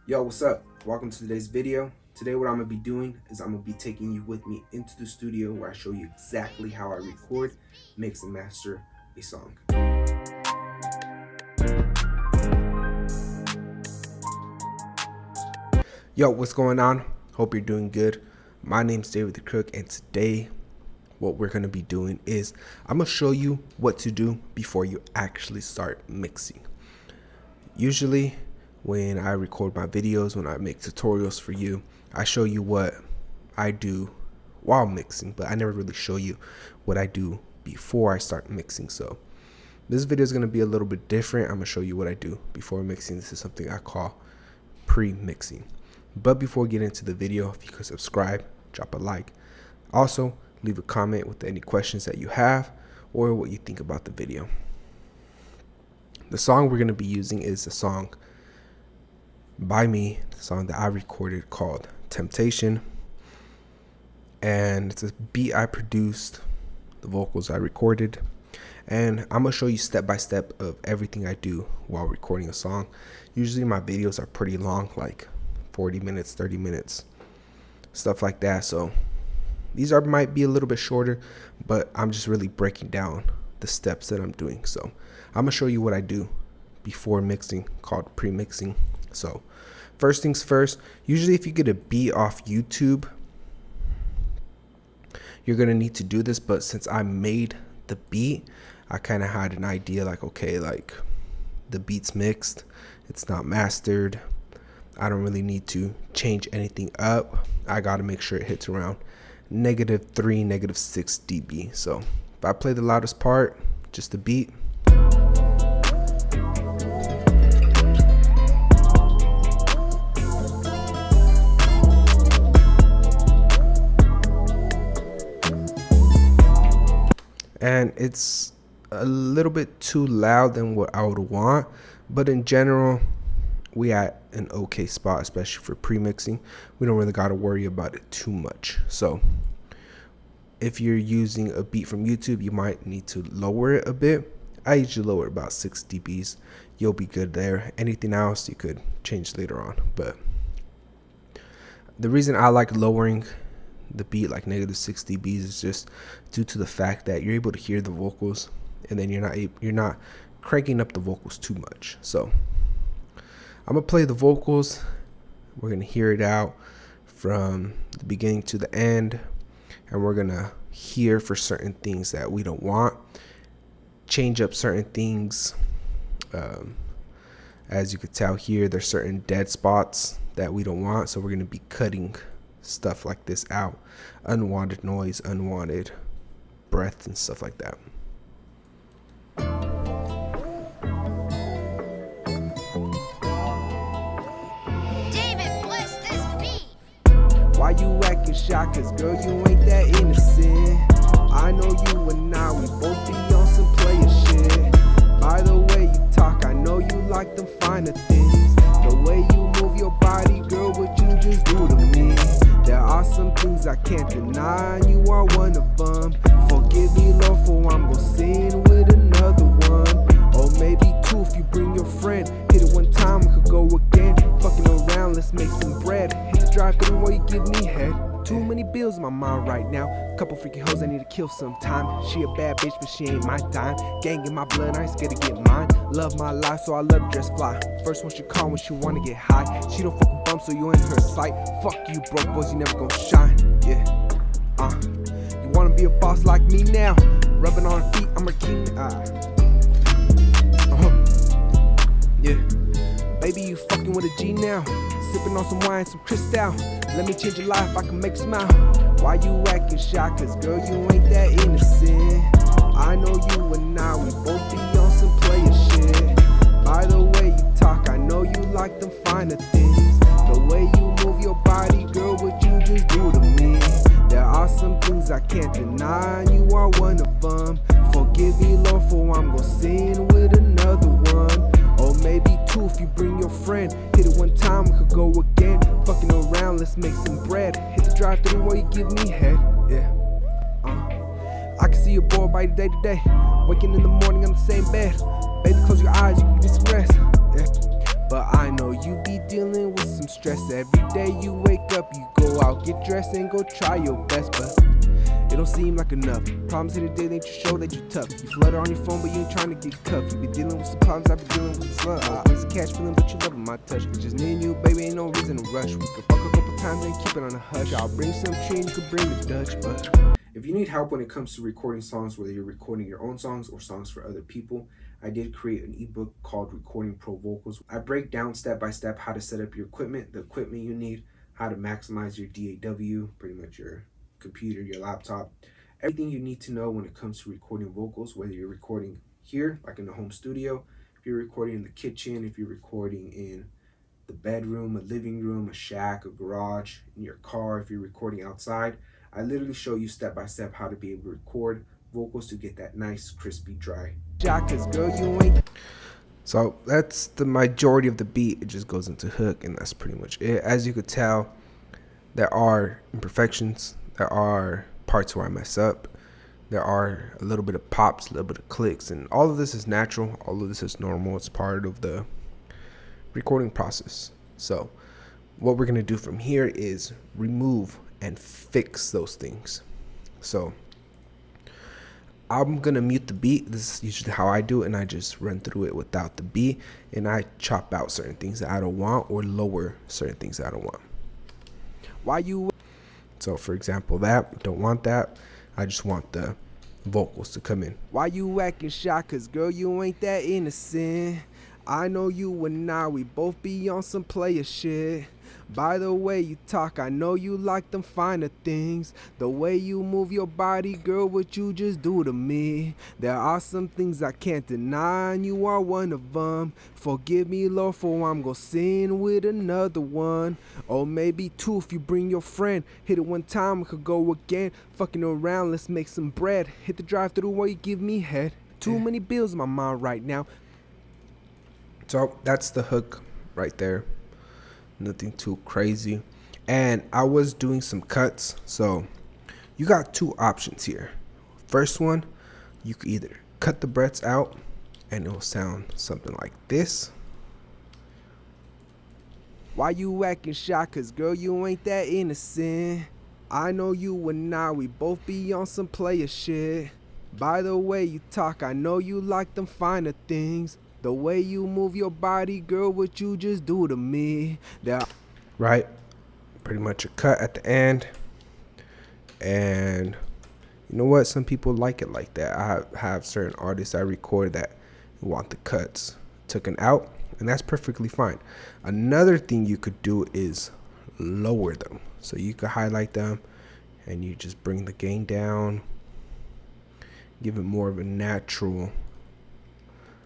Yo, what's up? Welcome to today's video. Today what I'm going to be doing is I'm going to be taking you with me into the studio where I show you exactly how I record, mix, and master a song. Yo, what's going on? Hope you're doing good. My name's David the Crook, and today what we're going to be doing is I'm going to show you what to do before you actually start mixing. Usually when I record my videos, when I make tutorials for you, I show you what I do while mixing, but I never really show you what I do before I start mixing. So this video is going to be a little bit different. I'm going to show you what I do before mixing. This is something I call pre-mixing. But before we get into the video, if you could subscribe, drop a like. Also, leave a comment with any questions that you have or what you think about the video. The song we're going to be using is a song by me, the song that I recorded called Temptation, and it's a beat I produced, the vocals I recorded, and I'm gonna show you step by step of everything I do while recording a song. Usually my videos are pretty long, like 40 minutes, 30 minutes, stuff like that, so these might be a little bit shorter, but I'm just really breaking down the steps that I'm doing. So I'm gonna show you what I do before mixing, called pre-mixing. So first things first, usually if you get a beat off YouTube, you're gonna need to do this, but since I made the beat, I kind of had an idea like, okay, like the beat's mixed, it's not mastered, I don't really need to change anything up. I gotta make sure it hits around -3, -6 dB. So if I play the loudest part, just the beat, and it's a little bit too loud than what I would want, but in general we at an okay spot, especially for pre-mixing. We don't really got to worry about it too much. So if you're using a beat from YouTube, you might need to lower it a bit. I usually lower it about 6 dBs. You'll be good there. Anything else you could change later on, but the reason I like lowering the beat like -6 dBs is just due to the fact that you're able to hear the vocals, and then you're not cranking up the vocals too much. So I'm gonna play the vocals. We're gonna hear it out from the beginning to the end, and we're gonna hear for certain things that we don't want, change up certain things. As you could tell here, there's certain dead spots that we don't want, so we're gonna be cutting stuff like this out, unwanted noise, unwanted breath, and stuff like that. David, bless this beat. Why you acting shy? Cause girl, you ain't that innocent. I know you and I, we both be on some player shit. By the way you talk, I know you like them finer things. The way you move your body, girl, what you just do to me. There are some things I can't deny, and you are one of them. Forgive me, Lord, for I'm gon' sin with another one. Or maybe two if you bring your friend. Hit it one time, we could go again. Fucking around, let's make some bread. Hit the drive-thru while you give me head. Too many bills in my mind right now. Couple freaky hoes I need to kill sometime. She a bad bitch, but she ain't my dime. Gang in my blood, I ain't scared to get mine. Love my life, so I love to dress fly. First one she call when she wanna get high. She don't fuck with bumps, so you in her sight. Fuck you, broke boys, you never gon' shine. Yeah, you wanna be a boss like me now? Rubbing on her feet, I'm her king. Yeah, baby, you fucking with a G now. Sipping on some wine, some Cristal. Let me change your life, I can make you smile. Why you acting shy? Cause girl, you ain't that innocent. I know you and I, we both be on some player shit. By the way you talk, I know you like them finer things. The way you move your body, girl, what you just do to me. There are some things I can't deny, and you are one of them. Forgive me, Lord, for I'm gon' sin with another one. Or maybe two if you bring your friend. Hit it one time, we could go again. Fucking around, let's make some bread. Hit the drive-thru while you give me head. Yeah, I can see you bored by day to day. Waking in the morning on the same bed. Baby, close your eyes, you can get some rest. Yeah. But I know you be dealing with some some stress. Every day you wake up, you go out, get dressed and go try your best, but it don't seem like enough. Problems in the day ain't to show that you tough. You flutter on your phone, but you ain't trying to get cuffed. You be dealing with some problems, I be dealing with some slut. Always a catch feeling, but you loving my touch. It's just me and you, baby, ain't no reason to rush. We could fuck a couple times and keep it on the hush. I'll bring some tree and you could bring the Dutch, but if you need help when it comes to recording songs, whether you're recording your own songs or songs for other people, I did create an ebook called Recording Pro Vocals. I break down step by step how to set up your equipment, the equipment you need, how to maximize your DAW, pretty much your computer, your laptop, everything you need to know when it comes to recording vocals, whether you're recording here, like in the home studio, if you're recording in the kitchen, if you're recording in the bedroom, a living room, a shack, a garage, in your car, if you're recording outside. I literally show you step by step how to be able to record vocals to get that nice, crispy, dry. So that's the majority of the beat. It just goes into hook, and that's pretty much it. As you could tell, there are imperfections. There are parts where I mess up. There are a little bit of pops, a little bit of clicks, and all of this is natural. All of this is normal. It's part of the recording process. So what we're going to do from here is remove and fix those things. So I'm going to mute the beat. This is usually how I do it, and I just run through it without the beat, and I chop out certain things that I don't want or lower certain things that I don't want. So for example, that don't want that. I just want the vocals to come in. Why you acting shy? Cause girl, you ain't that innocent. I know you and I, we both be on some player shit. By the way you talk, I know you like them finer things. The way you move your body, girl, what you just do to me. There are some things I can't deny, and you are one of them. Forgive me, Lord, for I'm gonna sin with another one. Or maybe two if you bring your friend. Hit it one time, we could go again. Fucking around, let's make some bread. Hit the drive-thru while you give me head. Too many bills in my mind right now. So that's the hook right there. Nothing too crazy. And I was doing some cuts. So you got two options here. First one, you could either cut the breaths out and it will sound something like this. Why you acting shy? Cause girl, you ain't that innocent. I know you and I, we both be on some player shit. By the way you talk, I know you like them finer things. The way you move your body, girl, what you just do to me. Right? Pretty much a cut at the end. And you know what? Some people like it like that. I have certain artists I record that want the cuts taken out, and that's perfectly fine. Another thing you could do is lower them. So you could highlight them and you just bring the gain down, give it more of a natural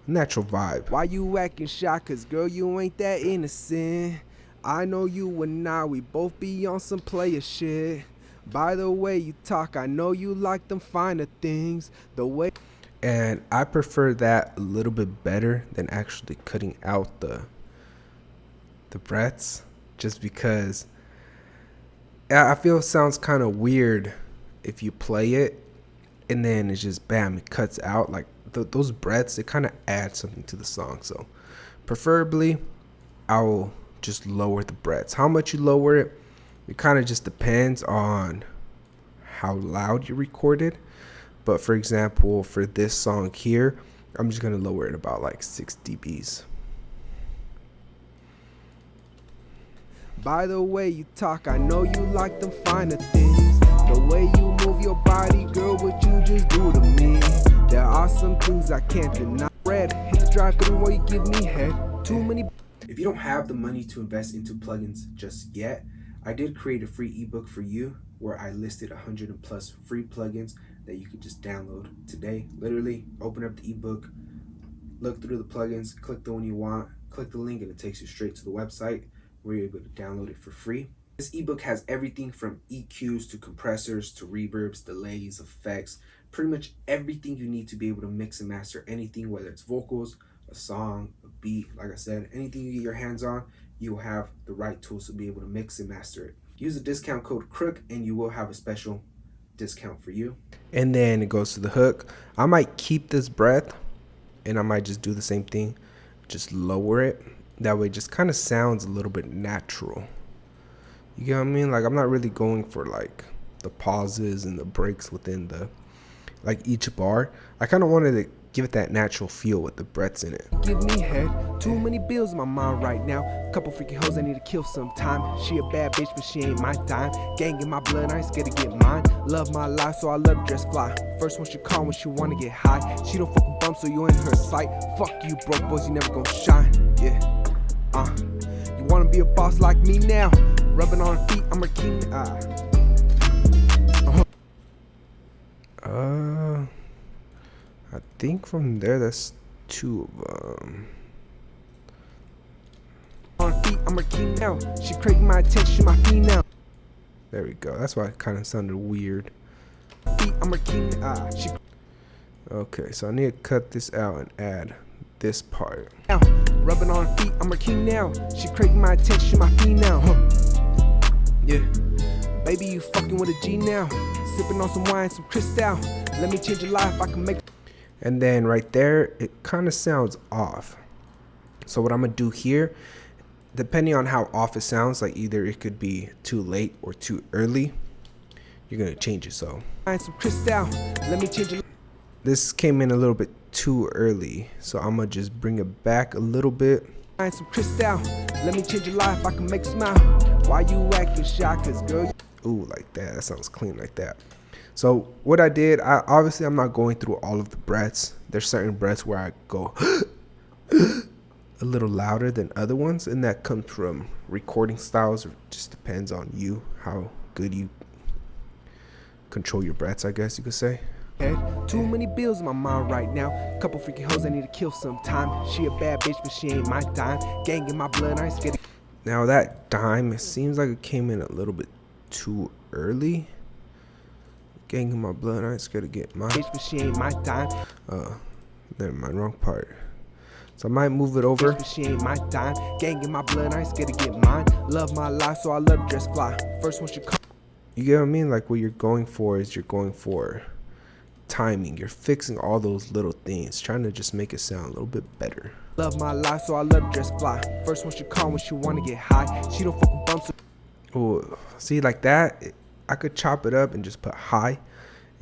vibe. Why you acting shy? Cause girl, you ain't that innocent. I know you and I, we both be on some player shit. By the way you talk, I know you like them finer things. And I prefer that a little bit better than actually cutting out the breaths, just because I feel it sounds kind of weird if you play it and then it's just bam, it cuts out. Like those breaths, it kind of adds something to the song. So preferably I will just lower the breaths. How much you lower it, it kind of just depends on how loud you recorded. But for example, for this song here, I'm just going to lower it about like 6 dBs. By the way you talk, I know you like them finer things. The way you move your body, girl, what you just do to me. There are some things I can't deny. Red, hit the drive-thru while you give me head. Too many. If you don't have the money to invest into plugins just yet, I did create a free ebook for you where I listed 100 and plus free plugins that you could just download today. Literally open up the ebook, look through the plugins, click the one you want, click the link, and it takes you straight to the website where you're able to download it for free. This ebook has everything from EQs to compressors to reverbs, delays, effects, pretty much everything you need to be able to mix and master anything, whether it's vocals, a song, a beat. Like I said, anything you get your hands on, you'll have the right tools to be able to mix and master it. Use the discount code Crook and you will have a special discount for you. And then it goes to the hook. I might keep this breath and I might just do the same thing, just lower it That way it just kind of sounds a little bit natural. You get what I mean? Like, I'm not really going for like the pauses and the breaks within the like each bar. I kind of wanted to give it that natural feel with the breaths in it. Give me head. Too many bills in my mind right now. Couple freaky hoes I need to kill sometime. She a bad bitch, but she ain't my dime. Gang in my blood, I ain't scared to get mine. Love my life, so I love to dress fly. First one she call when she wanna get high. She don't fuck with bumps, so you in her sight. Fuck you, broke boys, you never gon' shine. Yeah. You wanna be a boss like me now? Rubbing on her feet, I'm her king. I think from there that's 2 of them. On her feet, I'm her king now. She craving my attention, my female. There we go. That's why it kind of sounded weird. Feet, I'm her king. Okay, so I need to cut this out and add this part. Rubbing on her feet, I'm her king now. She craving my attention, my female. Yeah, baby, you fucking with a G now. Sipping on some wine, some Cristal. Let me change your life, I can make. And then right there, it kind of sounds off. So what I'm gonna do here, depending on how off it sounds, like either it could be too late or too early, you're gonna change it. So some Cristal. Let me change it. This came in a little bit too early, so I'm gonna just bring it back a little bit. Some Cristal. Let me change your life, I can make you smile. Why you acting shy? Cause girl, ooh, like that. That sounds clean like that. So what I did, obviously I'm not going through all of the breaths. There's certain breaths where I go a little louder than other ones, and that comes from recording styles. It just depends on you, how good you control your breaths, I guess you could say. Too many bills in my mind right now. Couple freaky hoes I need to kill sometime. She a bad bitch, but she ain't my dime. Gang in my blood, I ain't scared. Now that dime, it seems like it came in a little bit too early. Gang in my blood, I ain't scared to get mine. Bitch, but she ain't my dime. Never mind, wrong part. So I might move it over. Bitch, but she ain't my dime. Gang in my blood, I ain't scared to get mine. Love my life, so I love to dress fly. First one she call. You get what I mean? Like, what you're going for is you're going for timing. You're fixing all those little things, trying to just make it sound a little bit better. Love my life, so I love to dress fly. First one she call when she wanna get high. She don't fuck with bumps. Oh, see, like that, I could chop it up and just put high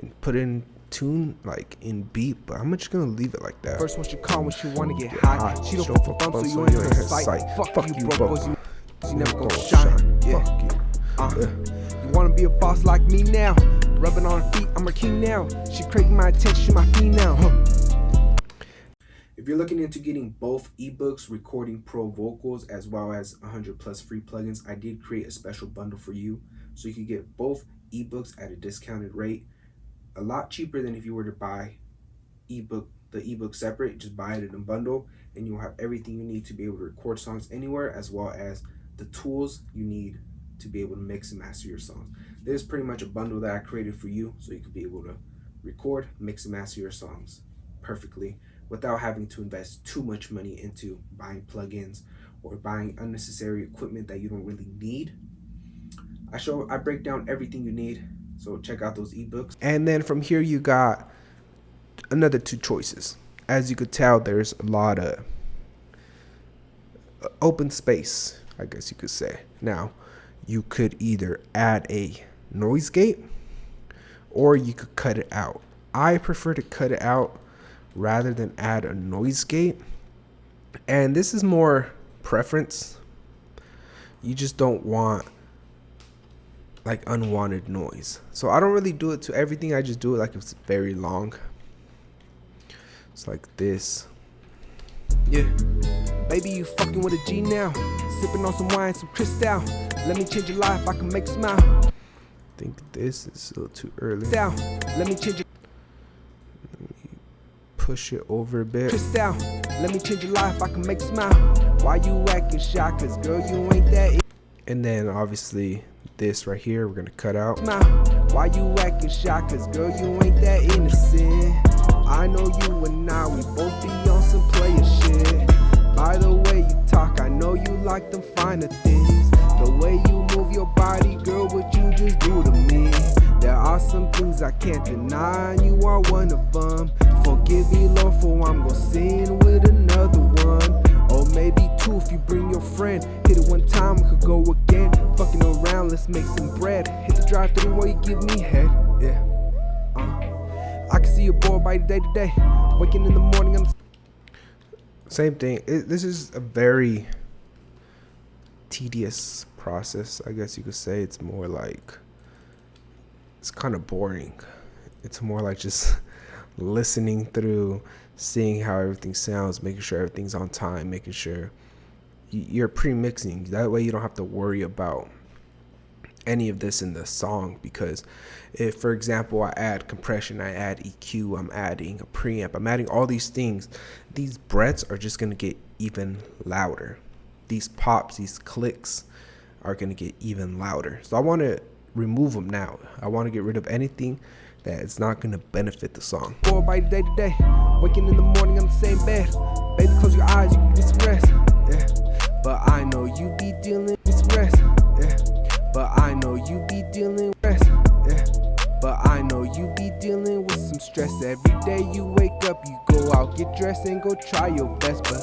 and put it in tune, like in beat, but I'm just gonna leave it like that. First one she call when she wanna get high. She don't fuck with bumps, so you in her sight. Fuck you, broke boys, you never gonna shine. Yeah. Fuck you. You wanna be a boss like me now? Rubbing on her feet, I'm her king now. She craving my attention, my female. If you're looking into getting both ebooks, recording pro vocals, as well as 100+ free plugins, I did create a special bundle for you, so you can get both ebooks at a discounted rate, a lot cheaper than if you were to buy the ebook separate. Just buy it in a bundle, and you'll have everything you need to be able to record songs anywhere, as well as the tools you need to be able to mix and master your songs. This is pretty much a bundle that I created for you, so you could be able to record, mix and master your songs perfectly without having to invest too much money into buying plugins or buying unnecessary equipment that you don't really need. I break down everything you need, so check out those ebooks. And then from here you got another 2 choices. As you could tell, there's a lot of open space, I guess you could say. Now, you could either add a noise gate or you could cut it out. I prefer to cut it out rather than add a noise gate, and this is more preference. You just don't want like unwanted noise, so I don't really do it to everything. I just do it like if it's very long. It's like this. Yeah, baby, you fucking with a G now. Sipping on some wine, some Cristal. Let me change your life, I can make you smile. I think this is a little too early. Let me change your. Let me push it over a bit. Cristal, let me change your life, I can make you smile. Why you acting shy? Cause girl, you ain't that. And then obviously this right here, we're gonna cut out. Why you acting shy? Cause girl, you ain't that innocent. I know you and I, we both be on some player shit. By the way you talk, I know you like them finer things. The way you move your body, girl, what you just do to me. There are some things I can't deny, and you are one of them. Forgive me, Lord, for I'm gonna sin with another one. Or maybe 2 two if you bring your friend. Hit it one time, we could go again. Fucking around, let's make some bread. Hit the drive through while you give me head. Yeah. I can see you bored by day to day. Waking in the morning, I'm same thing. This is a very tedious process, I guess you could say. It's more like, it's kind of boring. It's more like just listening through, seeing how everything sounds, making sure everything's on time, making sure you're pre-mixing. That way you don't have to worry about any of this in the song, because if, for example, I add compression, I add EQ, I'm adding a preamp, I'm adding all these things, these breaths are just going to get even louder. These pops, these clicks are going to get even louder. So I want to remove them now. I want to get rid of anything that it's not going to benefit the song. bored by day to day. Waking in the morning on the same bed. Baby, close your eyes, you can get some rest. Yeah. But I know you be dealing with some rest. Yeah. But I know you be dealing with rest. Yeah. But I know you be dealing with some stress. Every day you wake up, you go out, get dressed and go try your best, but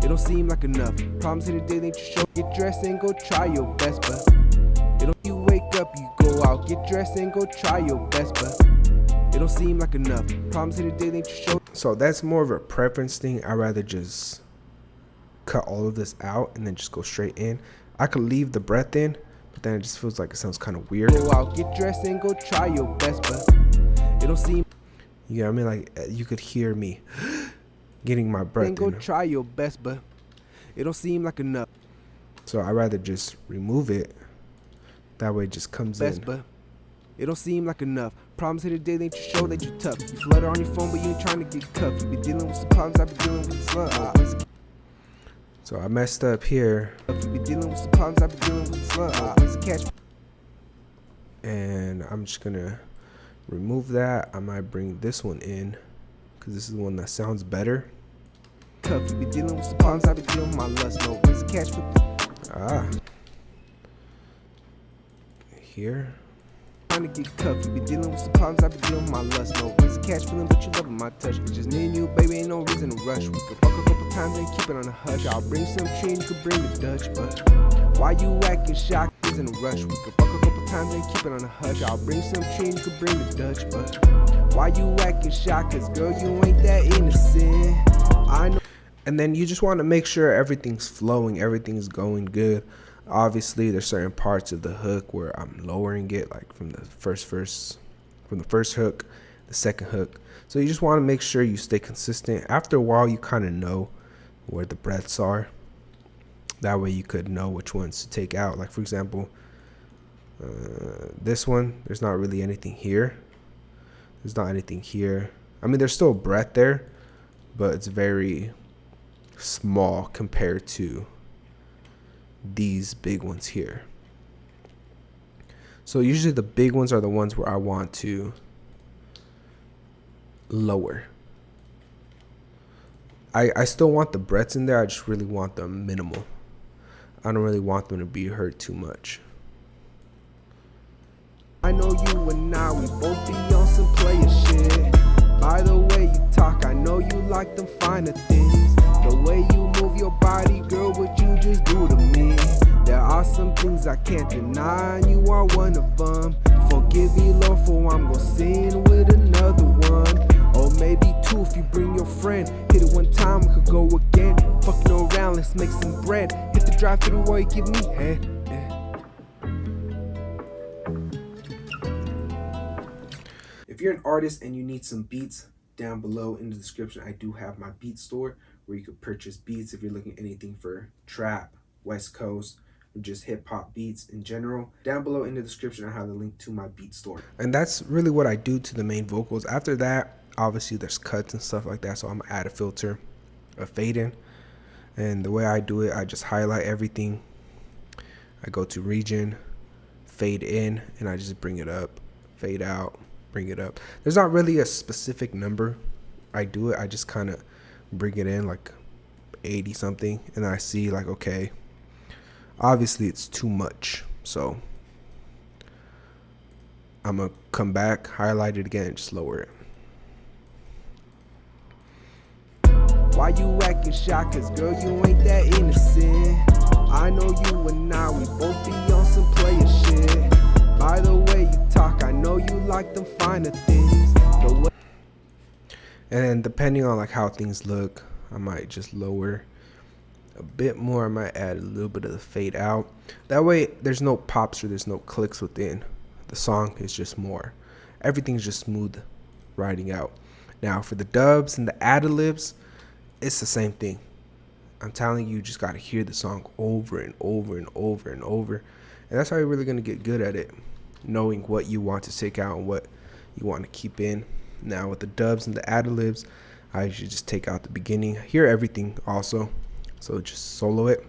it don't seem like enough. Problems in the day that you show. Get dressed and go try your best, but it don't. You wake up, you go out, get dressed and go try your best, but it don't seem like enough. Problems in the day that you show. So that's more of a preference thing. I'd rather just cut all of this out and then just go straight in. I could leave the breath in, but then it just feels like it sounds kind of weird. Go out, get dressed and go try your best, but it don't seem. You know what I mean? Like, you could hear me getting my breath And go in. try your best, but it don't seem like enough. So I'd rather just remove it. That way it just comes Best, in. but it don't seem like enough. Problems here today, they just show that you tough. You flutter on your phone, but you ain't trying to get tough. You be dealing with some problems, I be dealing with slugs. So I messed up here. You be dealing with some problems, I be dealing with slugs. Catch. And I'm just gonna remove that. I might bring this one in, because this is the one that sounds better. Tough. You be dealing with some problems, I be dealing with my lust. No ways to catch. Here. Trying to get tough. You be dealing with some problems, I be dealing with my lust. No ways to catch feeling, but you loving my touch. It's just me and you, baby, ain't no reason to rush. We could fuck a couple times and keep it on the hush. I'll bring some tree and you could bring the Dutch, but why you acting shocked? In a rush. We could fuck a couple times and keep it on the hush. I'll bring some tree and you could bring the Dutch, but why you acting shocked? Cause girl, you ain't that innocent. I know. And then you just want to make sure everything's flowing, everything's going good. Obviously, there's certain parts of the hook where I'm lowering it, like from the first verse, from the first hook, the second hook. So you just want to make sure you stay consistent. After a while, you kind of know where the breaths are. That way you could know which ones to take out. Like, for example, this one, there's not really anything here. There's not anything here. I mean, there's still a breath there, but it's very small compared to these big ones here. So usually the big ones are the ones where I want to lower. I still want the breaths in there. I just really want them minimal. I don't really want them to be hurt too much. I know you and I, we both be on some player shit. By the way you talk, I know you like them finer things. The way you move your body, girl, what you just do to me. There are some things I can't deny, and you are one of them. Forgive me, Lord, for I'm gon' sin with another one. Or maybe two if you bring your friend. Hit it one time, we could go again. Fucking around, let's make some bread. Hit the drive through while you give me head. If you're an artist and you need some beats, down below in the description I do have my beat store where you could purchase beats if you're looking at anything for trap, West Coast, or just hip-hop beats in general. Down below in the description I have the link to my beat store. And that's really what I do to the main vocals. After that, obviously there's cuts and stuff like that, so I'm gonna add a filter, a fade in. And the way I do it, I just highlight everything. I go to region, fade in, and I just bring it up, fade out, bring it up. There's not really a specific number I do it. I just kind of bring it in like 80 something, and I see like, okay, obviously it's too much, so I'm gonna come back, highlight it again, and just lower it. Why you acting shy? Cause girl, you ain't that innocent. I know you and I, we both be on some player shit. By the way you talk, I know you like them finer things. And then depending on like how things look, I might just lower a bit more. I might add a little bit of the fade out. That way there's no pops or there's no clicks within the song. It's just more, everything's just smooth riding out. Now for the dubs and the ad-libs, it's the same thing. I'm telling you, you just got to hear the song over and over and over and over, and that's how you're really going to get good at it, knowing what you want to take out and what you want to keep in. Now with the dubs and the ad-libs, I usually just take out the beginning, hear everything also, so just solo it.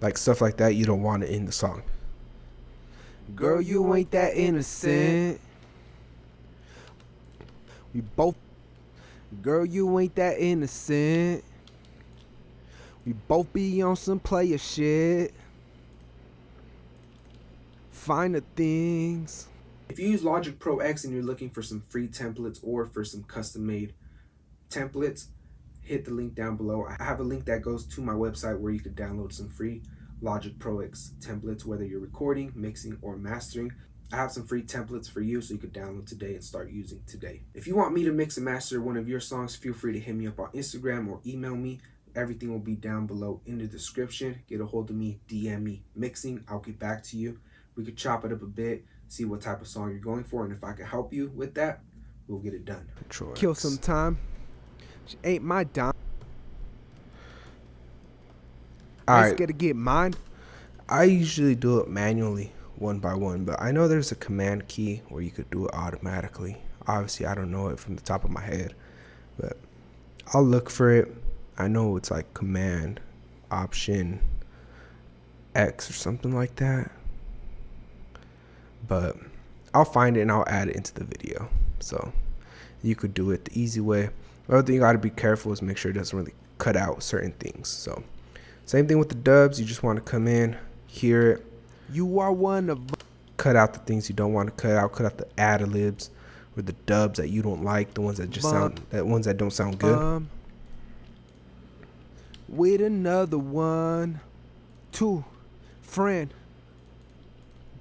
Like stuff like that, you don't want it in the song. Girl, you ain't that innocent. We both. Girl, you ain't that innocent. We both be on some player shit. Finer things. If you use Logic Pro X and you're looking for some free templates or for some custom made templates, hit the link down below. I have a link that goes to my website where you could download some free Logic Pro X templates, whether you're recording, mixing, or mastering. I have some free templates for you so you could download today and start using today. If you want me to mix and master one of your songs, feel free to hit me up on Instagram or email me. Everything will be down below in the description. Get a hold of me, DM me mixing. I'll get back to you. We could chop it up a bit, see what type of song you're going for, and if I can help you with that, we'll get it done. Kill some time. She ain't my dime. I just gotta get mine. I usually do it manually, one by one, but I know there's a command key where you could do it automatically. Obviously, I don't know it from the top of my head, but I'll look for it. I know it's like command option X or something like that, but I'll find it and I'll add it into the video. So you could do it the easy way. The other thing you got to be careful is make sure it doesn't really cut out certain things. So same thing with the dubs. You just want to come in, hear it. You are one of. Cut out the things you don't want to cut out. Cut out the ad-libs or the dubs that you don't like. The ones that just ones that don't sound good. With another one, two, friend,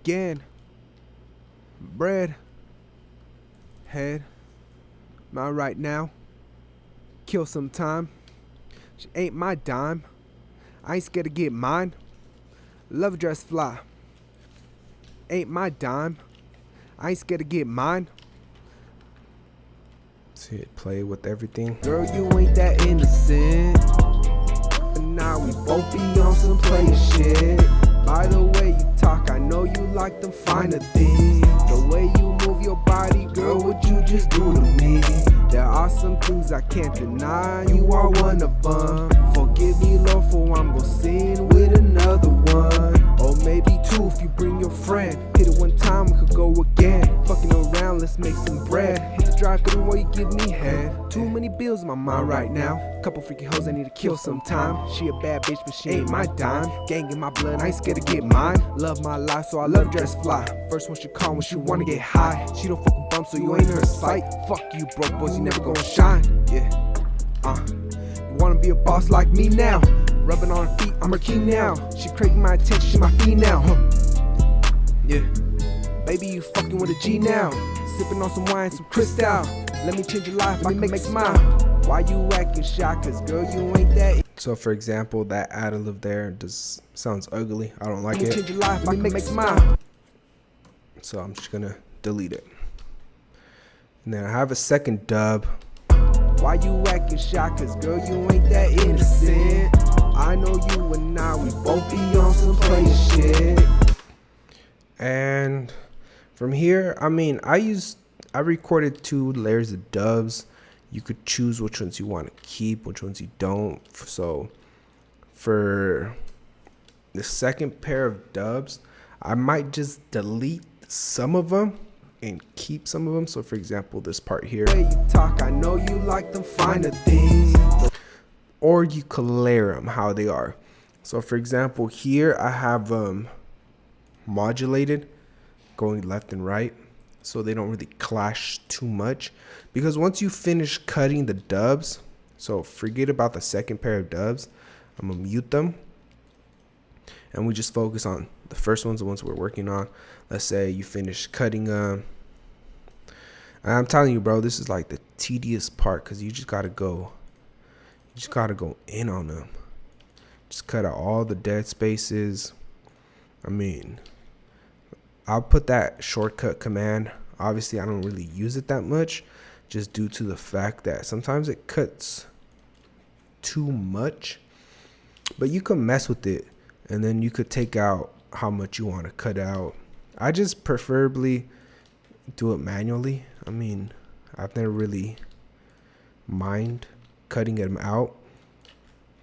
again, bread, head, my right now, kill some time. She ain't my dime. I ain't scared to get mine. Love dress fly. Ain't my dime. I ain't scared to get mine. See it play with everything. Girl, you ain't that innocent. And now we both be on some player shit. By the way you talk, I know you like them finer things. The way you move your body, girl, what you just do to me. There are some things I can't deny, you are one of them. Forgive me, Lord, for I'm gon' sin with another one. Or maybe two if you bring your friend. Hit it one time, we could go again. Fucking around, let's make some bread. Hit the drive through while you give me head. Too many bills in my mind right now. Couple freaky hoes I need to kill sometime. She a bad bitch, but she ain't my dime. Gang in my blood, I ain't scared to get mine. Love my life, so I love dress fly. First one she call when she wanna get high. She don't fuck with bumps, so you ain't her sight. Fuck you, broke boys, you never gonna shine. Yeah, you wanna be a boss like me now? Rubbing on her feet, I'm her king now. She craving my attention, she my fee now. Yeah, baby, you fucking with a G now. Sipping on some wine, some crystal. Let me change your life, I can make smile. Why you acting shy? Cause girl, you ain't that. So for example, that ad-lib there just sounds ugly. I don't like it. Change your life, I can make smile. So I'm just gonna delete it. And then I have a second dub. Why you acting shy? Cause girl, you ain't that innocent. I know you and I, we both be on some player shit. And from here, I mean, I recorded 2 layers of dubs. You could choose which ones you want to keep, which ones you don't. So for the second pair of dubs, I might just delete some of them and keep some of them. So for example, this part here. Way you talk, I know you like them finer things. Or you could layer them how they are. So for example, here I have modulated, going left and right. so they don't really clash too much. Because once you finish cutting the dubs, so forget about the second pair of dubs, I'm gonna mute them, and we just focus on the first ones, the ones we're working on. Let's say you finish cutting and I'm telling you, bro, this is like the tedious part, because you just gotta go in on them. Just cut out all the dead spaces. I mean, I'll put that shortcut command. Obviously, I don't really use it that much, just due to the fact that sometimes it cuts too much. But you can mess with it, and then you could take out how much you want to cut out. I just preferably do it manually. I mean, I've never really mind cutting them out.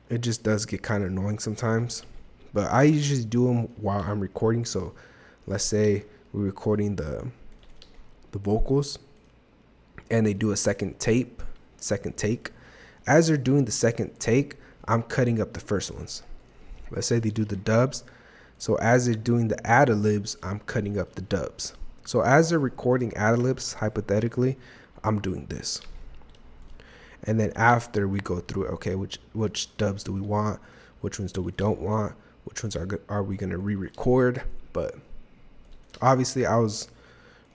It just does get kind of annoying sometimes, but I usually do them while I'm recording. So let's say we're recording the vocals and they do a second take. As they're doing the second take, I'm cutting up the first ones. Let's say they do the dubs, so as they're doing the ad-libs, I'm cutting up the dubs. So as they're recording ad-libs, hypothetically, I'm doing this. And then after we go through it, okay, which dubs do we want? Which ones do we don't want? Which ones are we gonna re-record? But obviously, I was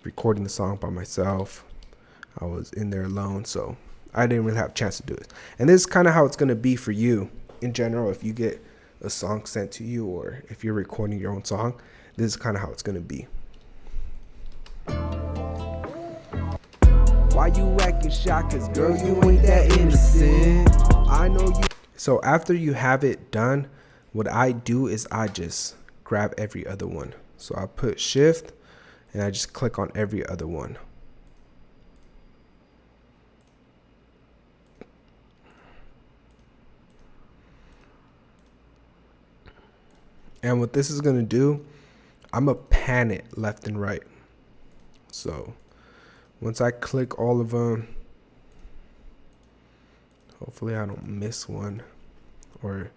recording the song by myself. I was in there alone, so I didn't really have a chance to do it. And this is kind of how it's gonna be for you in general. If you get a song sent to you, or if you're recording your own song, this is kind of how it's gonna be. Why you acting shy? Cause girl, you ain't that innocent. I know you. So after you have it done, what I do is I just grab every other one. So I put shift and I just click on every other one. And what this is gonna do, I'm gonna pan it left and right. So once I click all of them, hopefully I don't miss one or,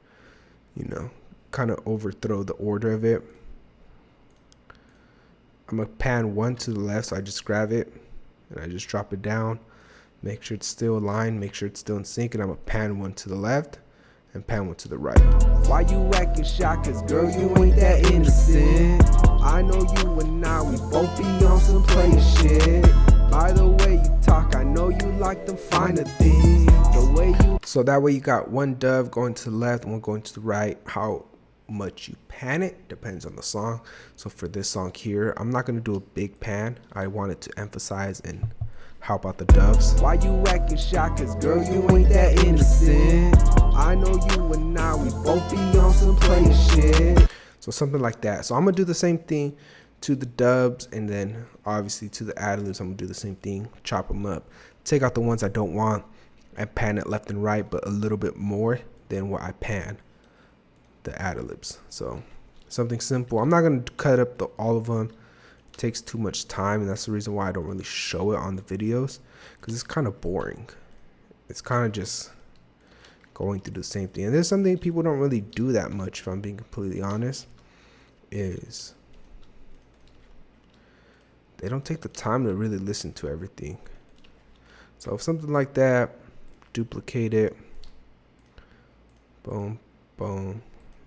kind of overthrow the order of it. I'm going to pan one to the left, so I just grab it and I just drop it down. Make sure it's still aligned, make sure it's still in sync, and I'm going to pan one to the left and pan one to the right. Why you acting shy? Cause girl, you ain't that innocent. I know you and I, we both be on some player shit. By the way you talk, I know you like them finer things. The way you. So that way you got one dove going to the left, one going to the right. How much you pan it depends on the song. So for this song here, I'm not going to do a big pan. I wanted to emphasize and help out the doves. Why you acting shy? Cause girl, you ain't that innocent. I know you and I, we both be on some player shit. So something like that. So I'm going to do the same thing to the dubs, and then obviously to the ad-libs I'm gonna do the same thing, chop them up, take out the ones I don't want and pan it left and right, but a little bit more than what I pan the ad-libs. So something simple. I'm not gonna cut up all of them. It takes too much time, and that's the reason why I don't really show it on the videos, because it's kind of boring. It's kind of just going through the same thing. And there's something people don't really do that much, if I'm being completely honest, is they don't take the time to really listen to everything. So if something like that, duplicate it. Boom, boom.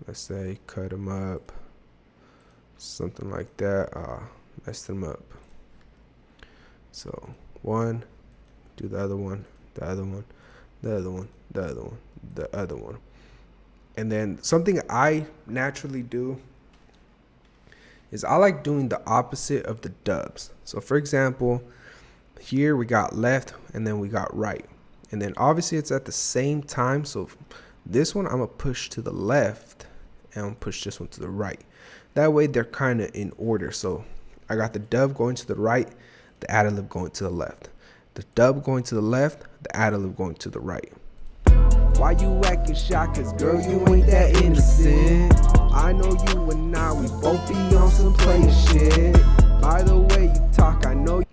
Let's say cut them up. Something like that. Mess them up. So one, do the other one, the other one, the other one, the other one, the other one. And then something I naturally do is I like doing the opposite of the dubs. So for example, here we got left and then we got right. And then obviously it's at the same time. So this one I'm gonna push to the left and I'm gonna push this one to the right. That way they're kind of in order. So I got the dub going to the right, the ad-lib going to the left. The dub going to the left, the ad-lib going to the right. Why you acting shy? Cause girl, you ain't that innocent. I know you and I, we both be on some player shit. By the way you talk, I know you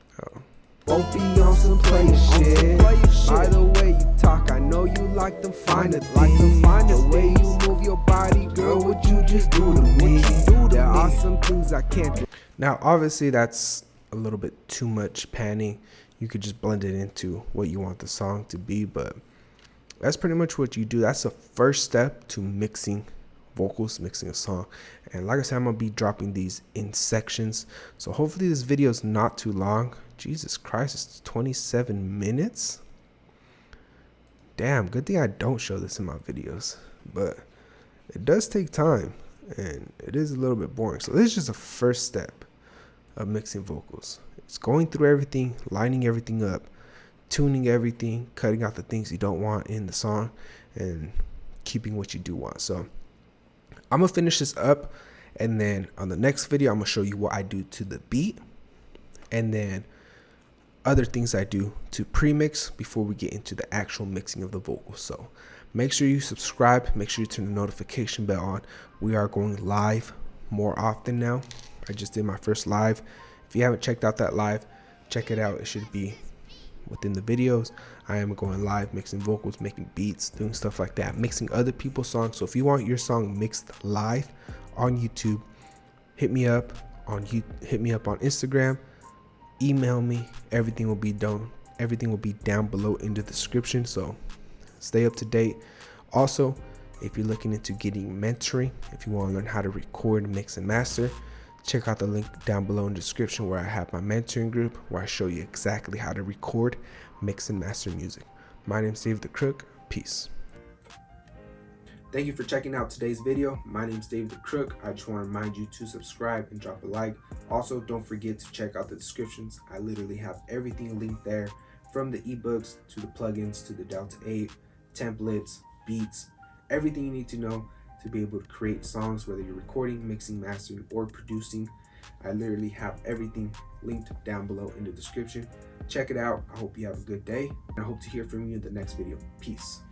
both be on some player shit. By the way you talk, I know you like them finer things. The way you move your body, girl, what you just do to me. There are some things I can't do. Now obviously that's a little bit too much panning, you could just blend it into what you want the song to be. But that's pretty much what you do. That's the first step to mixing vocals, mixing a song. And like I said, I'm gonna be dropping these in sections, so hopefully this video is not too long. Jesus Christ, it's 27 minutes. Damn, good thing I don't show this in my videos, but it does take time and it is a little bit boring. So this is just a first step of mixing vocals. It's going through everything, lining everything up, tuning everything, cutting out the things you don't want in the song, and keeping what you do want. So I'm gonna finish this up, and then on the next video I'm gonna show you what I do to the beat, and then other things I do to pre-mix before we get into the actual mixing of the vocals. So make sure you subscribe, make sure you turn the notification bell on. We are going live more often now. I just did my first live. If you haven't checked out that live, check it out. It should be within the videos. I am going live, mixing vocals, making beats, doing stuff like that, mixing other people's songs. So if you want your song mixed live on YouTube, hit me up on Instagram, email me. Everything will be down below in the description, so stay up to date. Also, if you're looking into getting mentoring, if you want to learn how to record, mix, and master, check out the link down below in the description where I have my mentoring group where I show you exactly how to record, mix, and master music. My name's David the Crook. Peace. Thank you for checking out today's video. My name is David the Crook. I just want to remind you to subscribe and drop a like. Also, don't forget to check out the descriptions. I literally have everything linked there, from the ebooks to the plugins to the Delta 8, templates, beats, everything you need to know to be able to create songs, whether you're recording, mixing, mastering, or producing. I literally have everything linked down below in the description. Check it out. I hope you have a good day, and I hope to hear from you in the next video. Peace.